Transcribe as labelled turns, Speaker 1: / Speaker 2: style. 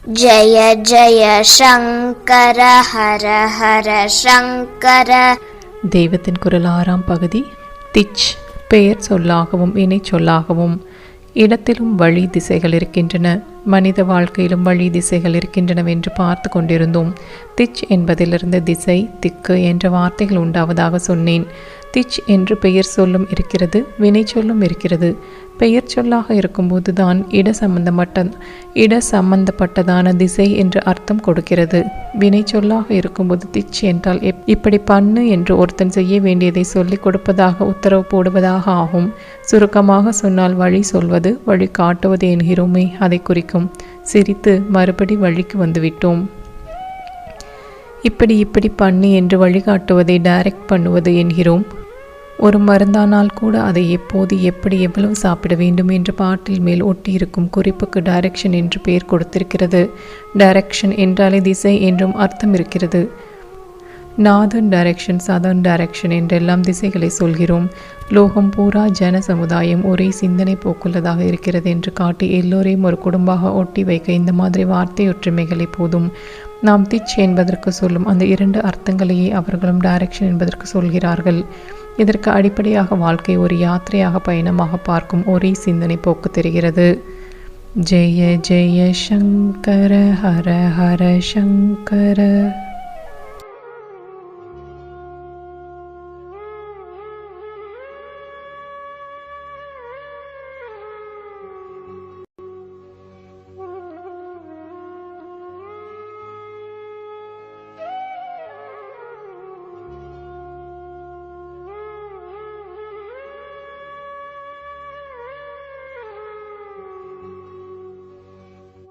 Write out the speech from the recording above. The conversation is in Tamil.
Speaker 1: ஜய ஜய சங்கர ஹர ஹர சங்கர.
Speaker 2: தெய்வத்தின் குரல் 6ஆம் பகுதி. திச். பெயர் சொல்லாகவும் இணை சொல்லாகவும். இடத்திலும் வழி திசைகள் இருக்கின்றன, மனித வாழ்க்கையிலும் வழி திசைகள் இருக்கின்றனவென்று பார்த்து கொண்டிருந்தோம். திச் என்பதிலிருந்து திசை, திக்கு என்ற வார்த்தைகள் உண்டாவதாக சொன்னேன். திச் என்று பெயர் சொல்லும் இருக்கிறது, வினை சொல்லும் இருக்கிறது. பெயர் சொல்லாக இருக்கும்போது தான் இட சம்பந்தப்பட்டதான திசை என்று அர்த்தம் கொடுக்கிறது. வினை சொல்லாக இருக்கும்போது திச் என்றால் இப்படி பண்ணு என்று ஒருத்தன் செய்ய வேண்டியதை சொல்லிக் கொடுப்பதாக உத்தரவு போடுவதாக ஆகும். சுருக்கமாக சொன்னால் வழி சொல்வது, வழி காட்டுவது என்கிறோமே, அதை குறிக்கும். சிரித்து மறுபடி வழிக்கு வந்துவிட்டோம். இப்படி பண்ணு என்று வழிகாட்டுவதை டைரக்ட் பண்ணுவது என்கிறோம். ஒரு மருந்தானால் கூட அதை எப்போது எப்படி எவ்வளவு சாப்பிட வேண்டும் என்ற பாட்டில் மேல் ஒட்டியிருக்கும் குறிப்புக்கு டைரக்ஷன் என்று பெயர் கொடுத்திருக்கிறது. டைரக்ஷன் என்றாலே திசை என்றும் அர்த்தம் இருக்கிறது. நார்தர்ன் டைரக்ஷன், சதர்ன் டைரக்ஷன் என்றெல்லாம் திசைகளை சொல்கிறோம். லோகம் பூரா ஜன சமுதாயம் ஒரே சிந்தனை போக்குள்ளதாக இருக்கிறது என்று காட்டி எல்லோரையும் ஒரு குடும்பமாக ஒட்டி வைக்க இந்த மாதிரி வார்த்தை ஒற்றுமைகளை போதும். நாம் திச் என்பதற்கு சொல்லும் அந்த 2 அர்த்தங்களையே அவர்களும் டைரக்ஷன் என்பதற்கு சொல்கிறார்கள். இதற்கு அடிப்படையாக வாழ்க்கை ஒரு யாத்திரையாக, பயணமாக பார்க்கும் ஒரே சிந்தனை போக்கு தெரிகிறது. ஜெய ஜெய சங்கர ஹர ஹர சங்கர.